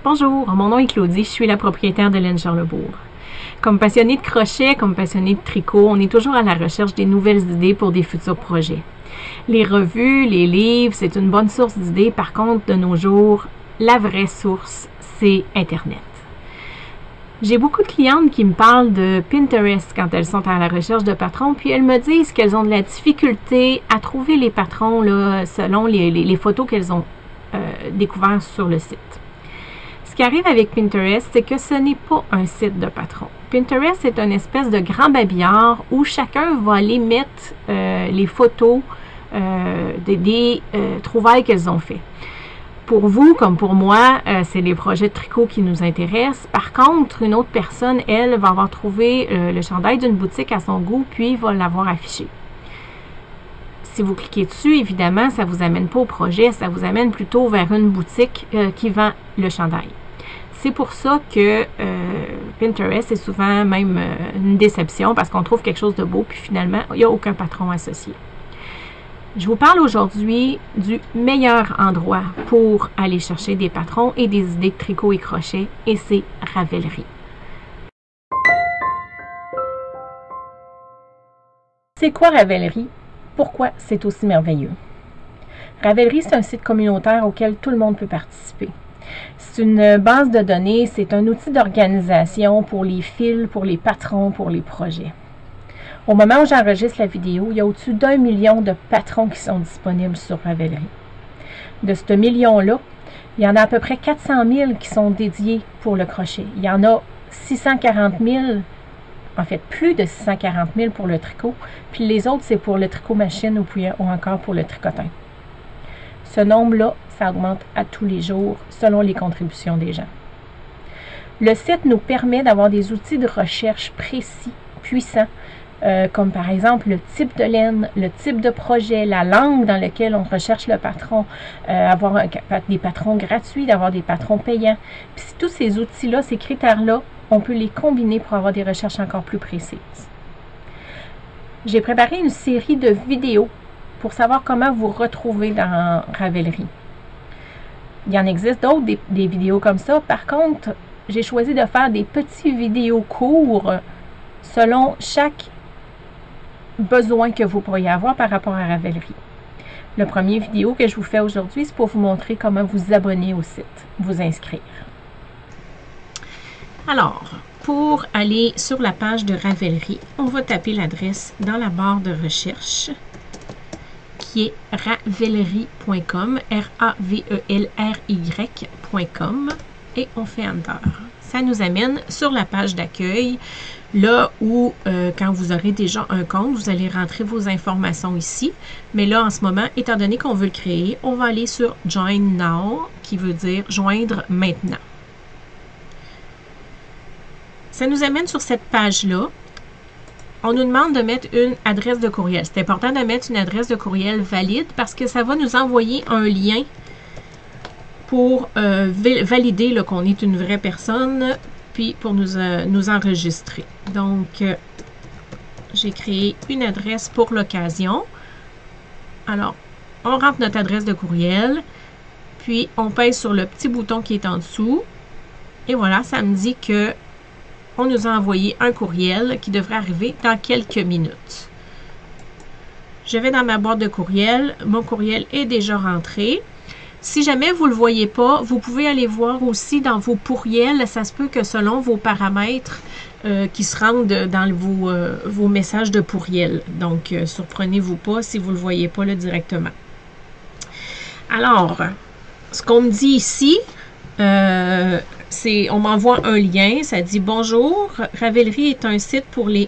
Bonjour, mon nom est Claudie, je suis la propriétaire de Laine Charlebourg. Comme passionnée de crochet, comme passionnée de tricot, on est toujours à la recherche des nouvelles idées pour des futurs projets. Les revues, les livres, c'est une bonne source d'idées. Par contre, de nos jours, la vraie source, c'est Internet. J'ai beaucoup de clientes qui me parlent de Pinterest quand elles sont à la recherche de patrons, puis elles me disent qu'elles ont de la difficulté à trouver les patrons là, selon les photos qu'elles ont découvertes sur le site. Ce qui arrive avec Pinterest, c'est que ce n'est pas un site de patron. Pinterest est une espèce de grand babillard où chacun va aller mettre les photos des trouvailles qu'elles ont fait. Pour vous, comme pour moi, c'est les projets de tricot qui nous intéressent. Par contre, une autre personne, elle, va avoir trouvé le chandail d'une boutique à son goût, puis va l'avoir affiché. Si vous cliquez dessus, évidemment, ça ne vous amène pas au projet, ça vous amène plutôt vers une boutique qui vend le chandail. C'est pour ça que Pinterest est souvent même une déception parce qu'on trouve quelque chose de beau, puis finalement, il n'y a aucun patron associé. Je vous parle aujourd'hui du meilleur endroit pour aller chercher des patrons et des idées de tricot et crochet, et c'est Ravelry. C'est quoi Ravelry? Pourquoi c'est aussi merveilleux? Ravelry, c'est un site communautaire auquel tout le monde peut participer. C'est une base de données, c'est un outil d'organisation pour les fils, pour les patrons, pour les projets. Au moment où j'enregistre la vidéo, il y a au-dessus d'1 million de patrons qui sont disponibles sur Ravelry. De ce million-là, il y en a à peu près 400 000 qui sont dédiés pour le crochet. Il y en a 640 000, en fait plus de 640 000 pour le tricot, puis les autres c'est pour le tricot machine ou encore pour le tricotin. Ce nombre-là, ça augmente à tous les jours selon les contributions des gens. Le site nous permet d'avoir des outils de recherche précis, puissants, comme par exemple le type de laine, le type de projet, la langue dans laquelle on recherche le patron, avoir des patrons gratuits, d'avoir des patrons payants. Puis tous ces outils-là, ces critères-là, on peut les combiner pour avoir des recherches encore plus précises. J'ai préparé une série de vidéos pour savoir comment vous retrouver dans Ravelry. Il y en existe d'autres, des vidéos comme ça. Par contre, j'ai choisi de faire des petits vidéos courts selon chaque besoin que vous pourriez avoir par rapport à Ravelry. Le premier vidéo que je vous fais aujourd'hui, c'est pour vous montrer comment vous abonner au site, vous inscrire. Alors, pour aller sur la page de Ravelry, on va taper l'adresse dans la barre de recherche qui est ravelry.com, ravelry.com, et on fait Enter. Ça nous amène sur la page d'accueil, là où, quand vous aurez déjà un compte, vous allez rentrer vos informations ici. Mais là, en ce moment, étant donné qu'on veut le créer, on va aller sur Join Now, qui veut dire joindre maintenant. Ça nous amène sur cette page-là. On nous demande de mettre une adresse de courriel. C'est important de mettre une adresse de courriel valide parce que ça va nous envoyer un lien pour valider qu'on est une vraie personne, puis pour nous enregistrer. Donc, j'ai créé une adresse pour l'occasion. Alors, on rentre notre adresse de courriel, puis on pèse sur le petit bouton qui est en dessous. Et voilà, ça me dit que on nous a envoyé un courriel qui devrait arriver dans quelques minutes. Je vais dans ma boîte de courriel. Mon courriel est déjà rentré. Si jamais vous ne le voyez pas, vous pouvez aller voir aussi dans vos courriels. Ça se peut que selon vos paramètres qui se rendent dans vos messages de courriel. Donc, surprenez-vous pas si vous ne le voyez pas là directement. Alors, ce qu'on me dit ici, on m'envoie un lien, ça dit « Bonjour, Ravelry est un site pour les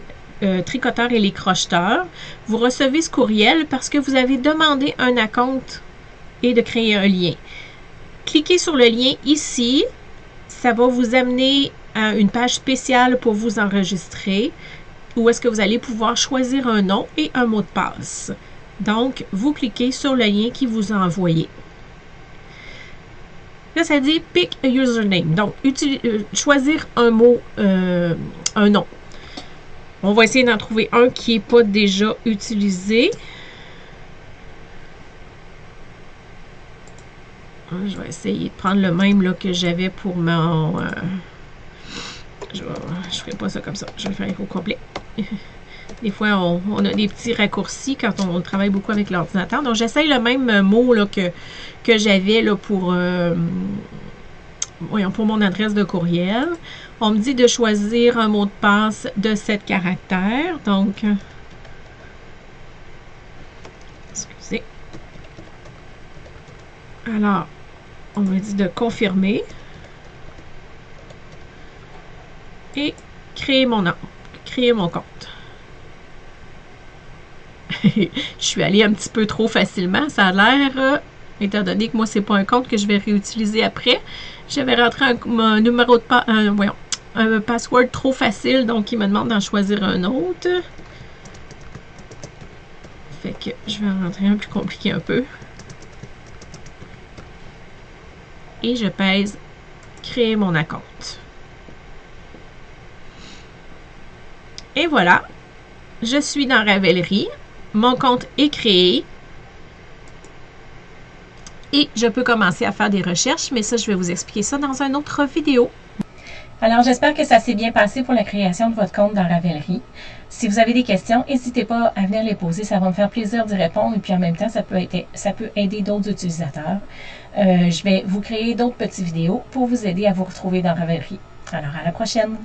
tricoteurs et les crocheteurs. Vous recevez ce courriel parce que vous avez demandé un acompte et de créer un lien. Cliquez sur le lien ici, ça va vous amener à une page spéciale pour vous enregistrer où est-ce que vous allez pouvoir choisir un nom et un mot de passe. Donc, vous cliquez sur le lien qui vous a envoyé. Là, ça dit « Pick a username ». Donc, choisir un mot, un nom. On va essayer d'en trouver un qui n'est pas déjà utilisé. Je vais essayer de prendre le même là, que j'avais pour mon... je ne ferai pas ça comme ça. Je vais le faire au complet. Des fois, on a des petits raccourcis quand on travaille beaucoup avec l'ordinateur. Donc, j'essaye le même mot là, que j'avais là, pour mon adresse de courriel. On me dit de choisir un mot de passe de 7 caractères. Donc, excusez. Alors, on me dit de confirmer. Et créer mon compte. Je suis allée un petit peu trop facilement. Ça a l'air, étant donné que moi, c'est pas un compte que je vais réutiliser après. J'avais rentré un numéro de un password trop facile, donc il me demande d'en choisir un autre. Fait que je vais en rentrer un plus compliqué un peu. Et je pèse créer mon compte. Et voilà, je suis dans Ravelry. Mon compte est créé. Et je peux commencer à faire des recherches, mais ça, je vais vous expliquer ça dans une autre vidéo. Alors, j'espère que ça s'est bien passé pour la création de votre compte dans Ravelry. Si vous avez des questions, n'hésitez pas à venir les poser. Ça va me faire plaisir d'y répondre. Et puis, en même temps, ça peut aider d'autres utilisateurs. Je vais vous créer d'autres petites vidéos pour vous aider à vous retrouver dans Ravelry. Alors, à la prochaine!